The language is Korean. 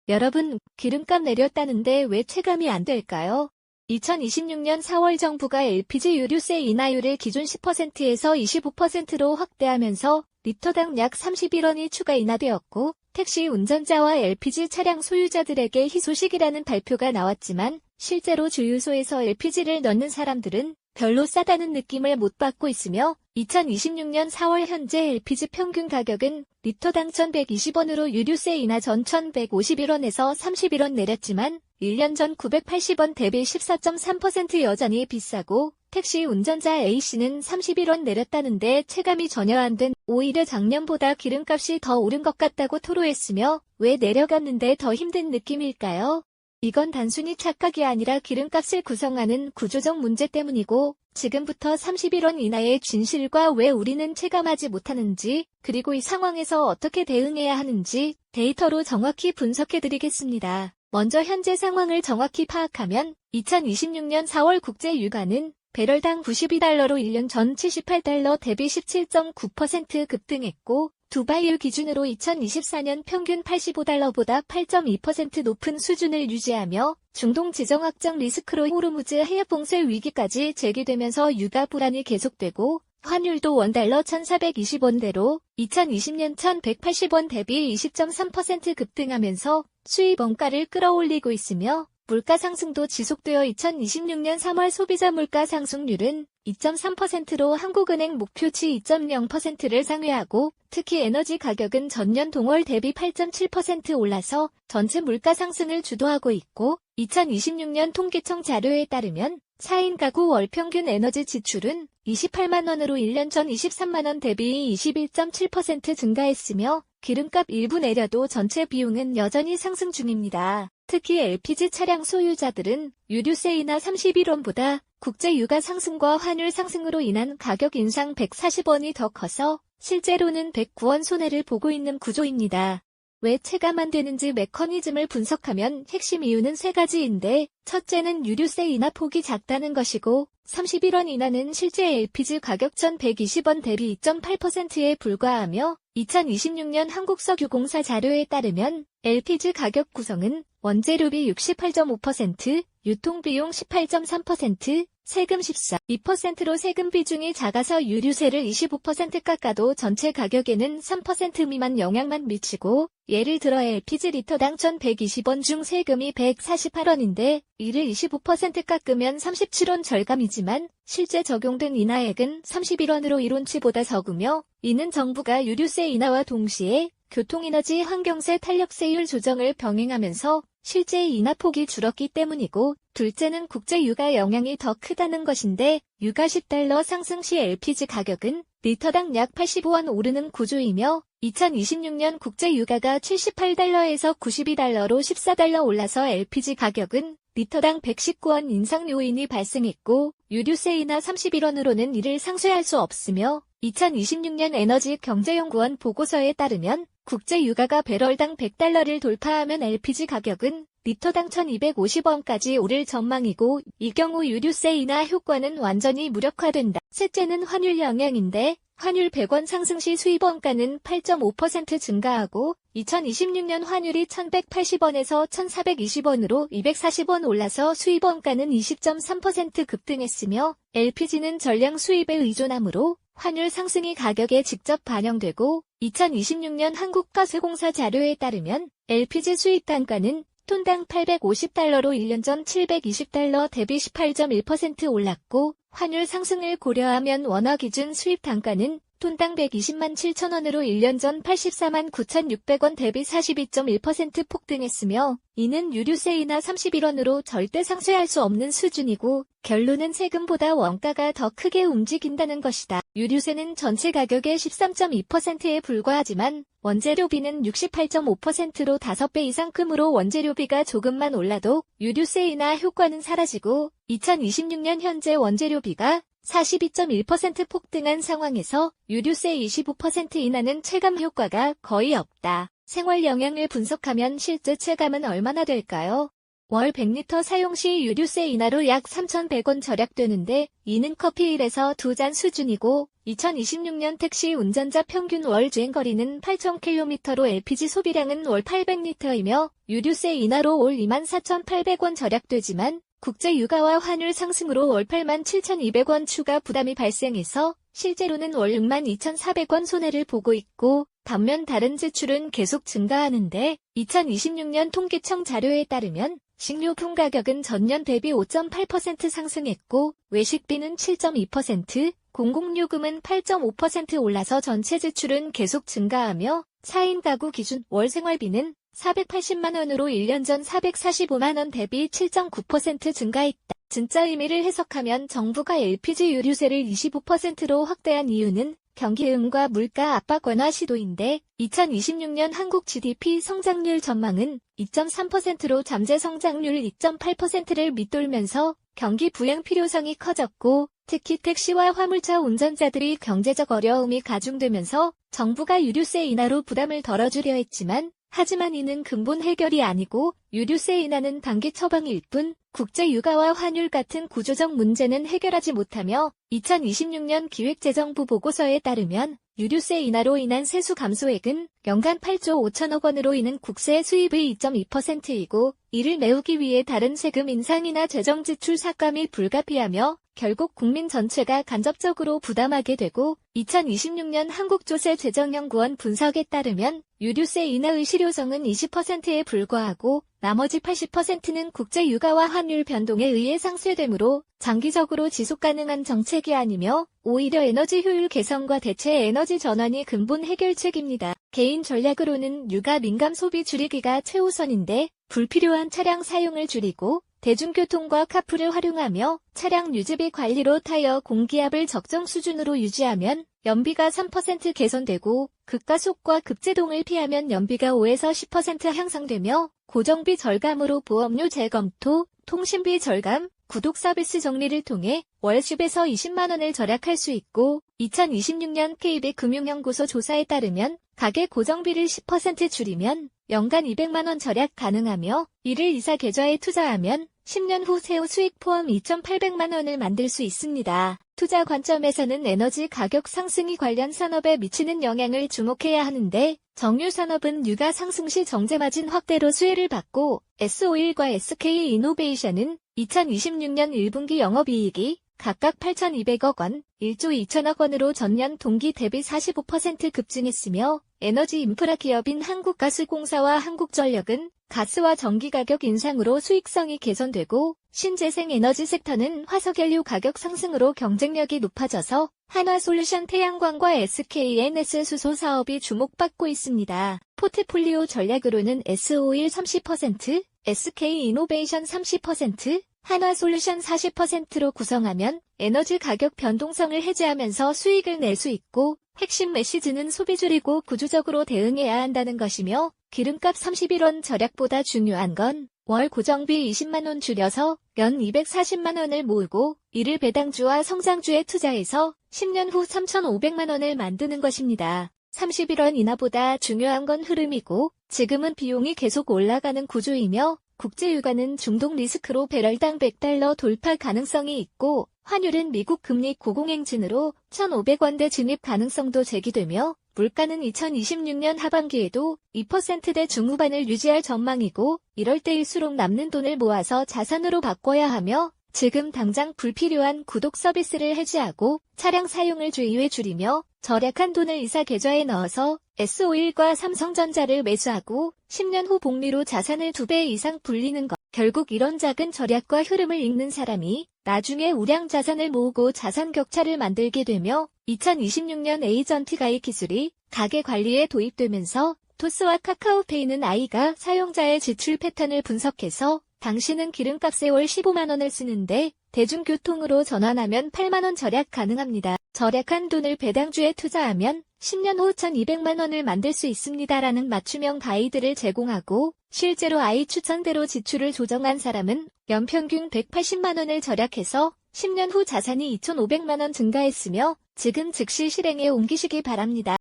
여러분, 기름값 내렸다는데 왜 체감이 안 될까요? 2026년 4월 정부가 LPG 유류세 인하율을 기존 10%에서 25%로 확대하면서 리터당 약 31원이 추가 인하되었고, 택시 운전자와 LPG 차량 소유자들에게 희소식이라는 발표가 나왔지만 실제로 주유소에서 LPG를 넣는 사람들은 별로 싸다는 느낌을 못 받고 있으며 2026년 4월 현재 LPG 평균 가격은 리터당 1,120원으로 유류세 인하 전 1,151원에서 31원 내렸지만 1년 전 980원 대비 14.3% 여전히 비싸고 택시 운전자 A씨는 31원 내렸다는데 체감이 전혀 안 된, 오히려 작년보다 기름값이 더 오른 것 같다고 토로했으며 왜 내려갔는데 더 힘든 느낌일까요? 이건 단순히 착각이 아니라 기름값을 구성하는 구조적 문제 때문이고 지금부터 31원 이하의 진실과 왜 우리는 체감하지 못하는지 그리고 이 상황에서 어떻게 대응해야 하는지 데이터로 정확히 분석해드리겠습니다. 먼저 현재 상황을 정확히 파악하면 2026년 4월 국제 유가는 배럴당 92달러로 1년 전 78달러 대비 17.9% 급등했고 두바이유 기준으로 2024년 평균 85달러보다 8.2% 높은 수준을 유지하며 중동 지정 확장 리스크로 호르무즈 해협 봉쇄 위기까지 제기되면서 유가 불안이 계속되고 환율도 원달러 1,420원대로 2020년 1,180원 대비 20.3% 급등하면서 수입 원가를 끌어올리고 있으며 물가 상승도 지속되어 2026년 3월 소비자 물가 상승률은 2.3%로 한국은행 목표치 2.0%를 상회하고 특히 에너지 가격은 전년 동월 대비 8.7% 올라서 전체 물가 상승을 주도하고 있고 2026년 통계청 자료에 따르면 4인 가구 월 평균 에너지 지출은 28만 원으로 1년 전 23만 원 대비 21.7% 증가했으며 기름값 일부 내려도 전체 비용은 여전히 상승 중입니다. 특히 LPG 차량 소유자들은 유류세 인하 31원보다 국제 유가 상승과 환율 상승으로 인한 가격 인상 140원이 더 커서 실제로는 109원 손해를 보고 있는 구조입니다. 왜 체감 안 되는지 메커니즘을 분석하면 핵심 이유는 세 가지인데 첫째는 유류세 인하 폭이 작다는 것이고 31원 인하는 실제 LPG 가격 1,120원 대비 2.8%에 불과하며 2026년 한국석유공사 자료에 따르면 LPG 가격 구성은 원재료비 68.5%, 유통비용 18.3%, 세금 14.2%로 세금 비중이 작아서 유류세를 25% 깎아도 전체 가격에는 3% 미만 영향만 미치고 예를 들어 LPG 리터당 1,120원 중 세금이 148원인데 이를 25% 깎으면 37원 절감이지만 실제 적용된 인하액은 31원으로 이론치보다 적으며 이는 정부가 유류세 인하와 동시에 교통에너지 환경세 탄력세율 조정을 병행하면서 실제 인하폭이 줄었기 때문이고 둘째는 국제 유가 영향이 더 크다는 것인데 유가 10달러 상승 시 LPG 가격은 리터당 약 85원 오르는 구조이며 2026년 국제 유가가 78달러에서 92달러로 14달러 올라서 LPG 가격은 리터당 119원 인상 요인이 발생했고 유류세 인하 31원으로는 이를 상쇄할 수 없으며 2026년 에너지경제연구원 보고서에 따르면 국제 유가가 배럴당 100달러를 돌파하면 LPG 가격은 리터당 1,250원까지 오를 전망이고 이 경우 유류세 인하 효과는 완전히 무력화된다. 셋째는 환율 영향인데 환율 100원 상승 시 수입 원가는 8.5% 증가하고 2026년 환율이 1,180원에서 1,420원으로 240원 올라서 수입 원가는 20.3% 급등했으며 LPG는 전량 수입에 의존하므로 환율 상승이 가격에 직접 반영되고 2026년 한국가스공사 자료에 따르면 LPG 수입 단가는 톤당 850달러로 1년 전 720달러 대비 18.1% 올랐고 환율 상승을 고려하면 원화 기준 수입 단가는 톤당 120만 7천원으로 1년 전 84만 9,600원 대비 42.1% 폭등했으며 이는 유류세 인하 31원으로 절대 상쇄할 수 없는 수준이고 결론은 세금보다 원가가 더 크게 움직인다는 것이다. 유류세는 전체 가격의 13.2%에 불과하지만 원재료비는 68.5%로 5배 이상 크므로 원재료비가 조금만 올라도 유류세 인하 효과는 사라지고 2026년 현재 원재료비가 42.1% 폭등한 상황에서 유류세 25% 인하는 체감 효과가 거의 없다. 생활 영향을 분석하면 실제 체감은 얼마나 될까요? 월 100리터 사용 시 유류세 인하로 약 3,100원 절약되는데 이는 커피 1에서 2잔 수준이고 2026년 택시 운전자 평균 월 주행거리는 8,000km로 LPG 소비량은 월 800리터이며 유류세 인하로 올 24,800원 절약되지만 국제 유가와 환율 상승으로 월 87,200원 추가 부담이 발생해서 실제로는 월 62,400원 손해를 보고 있고 반면 다른 지출은 계속 증가하는데 2026년 통계청 자료에 따르면 식료품 가격은 전년 대비 5.8% 상승했고 외식비는 7.2%, 공공요금은 8.5% 올라서 전체 지출은 계속 증가하며 4인 가구 기준 월 생활비는 480만 원으로 1년 전 445만 원 대비 7.9% 증가했다. 진짜 의미를 해석하면 정부가 LPG 유류세를 25%로 확대한 이유는 경기음과 물가 압박 완화 시도인데 2026년 한국 GDP 성장률 전망은 2.3%로 잠재 성장률 2.8%를 밑돌면서 경기 부양 필요성이 커졌고 특히 택시와 화물차 운전자들이 경제적 어려움이 가중되면서 정부가 유류세 인하로 부담을 덜어주려 했지만 하지만 이는 근본 해결이 아니고 유류세 인하는 단기 처방일 뿐 국제 유가와 환율 같은 구조적 문제는 해결하지 못하며 2026년 기획재정부 보고서에 따르면 유류세 인하로 인한 세수 감소액은 연간 8조 5천억 원으로 이는 국세 수입의 2.2%이고 이를 메우기 위해 다른 세금 인상이나 재정 지출 삭감이 불가피하며 결국 국민 전체가 간접적으로 부담하게 되고 2026년 한국조세재정연구원 분석에 따르면 유류세 인하의 실효성은 20%에 불과하고 나머지 80%는 국제 유가와 환율 변동에 의해 상쇄되므로 장기적으로 지속 가능한 정책이 아니며 오히려 에너지 효율 개선과 대체 에너지 전환이 근본 해결책입니다. 개인 전략으로는 유가 민감 소비 줄이기가 최우선인데 불필요한 차량 사용을 줄이고 대중교통과 카풀을 활용하며 차량 유지비 관리로 타이어 공기압을 적정 수준으로 유지하면 연비가 3% 개선되고 급가속과 급제동을 피하면 연비가 5에서 10% 향상되며 고정비 절감으로 보험료 재검토, 통신비 절감, 구독 서비스 정리를 통해 월 10에서 20만 원을 절약할 수 있고 2026년 KB금융연구소 조사에 따르면 가계 고정비를 10% 줄이면 연간 200만 원 절약 가능하며 이를 이사 계좌에 투자하면 10년 후 세후 수익 포함 2,800만 원을 만들 수 있습니다. 투자 관점에서는 에너지 가격 상승이 관련 산업에 미치는 영향을 주목해야 하는데 정유 산업은 유가 상승 시 정제 마진 확대로 수혜를 받고 S-오일과 SK이노베이션은 2026년 1분기 영업이익이 각각 8,200억 원, 1조 2천억 원으로 전년 동기 대비 45% 급증했으며 에너지 인프라 기업인 한국가스공사와 한국전력은 가스와 전기 가격 인상으로 수익성이 개선되고 신재생에너지 섹터는 화석연료 가격 상승으로 경쟁력이 높아져서 한화솔루션 태양광과 SKNS 수소 사업이 주목받고 있습니다. 포트폴리오 전략으로는 S-오일 30%, SK이노베이션 30%, 한화솔루션 40%로 구성하면 에너지 가격 변동성을 해제하면서 수익을 낼 수 있고 핵심 메시지는 소비 줄이고 구조적으로 대응해야 한다는 것이며 기름값 31원 절약보다 중요한 건 월 고정비 20만 원 줄여서 연 240만 원을 모으고 이를 배당주와 성장주에 투자해서 10년 후 3,500만 원을 만드는 것입니다. 31원 인하보다 중요한 건 흐름이고 지금은 비용이 계속 올라가는 구조이며 국제유가는 중동 리스크로 배럴당 $100 돌파 가능성이 있고 환율은 미국 금리 고공행진으로 1,500원대 진입 가능성도 제기되며 물가는 2026년 하반기에도 2%대 중후반을 유지할 전망이고 이럴 때일수록 남는 돈을 모아서 자산으로 바꿔야 하며 지금 당장 불필요한 구독 서비스를 해지하고 차량 사용을 주2회 줄이며 절약한 돈을 이사 계좌에 넣어서 S-오일과 삼성전자를 매수하고 10년 후 복리로 자산을 2배 이상 불리는 것. 결국 이런 작은 절약과 흐름을 읽는 사람이 나중에 우량 자산을 모으고 자산 격차를 만들게 되며 2026년 에이전트 가입 기술이 가계 관리에 도입되면서 토스와 카카오페이는 아이가 사용자의 지출 패턴을 분석해서 당신은 기름값에 월 15만 원을 쓰는데 대중교통으로 전환하면 8만 원 절약 가능합니다. 절약한 돈을 배당주에 투자하면 10년 후 1,200만 원을 만들 수 있습니다라는 맞춤형 가이드를 제공하고 실제로 아이 추천대로 지출을 조정한 사람은 연평균 180만 원을 절약해서 10년 후 자산이 2,500만 원 증가했으며 지금 즉시 실행에 옮기시기 바랍니다.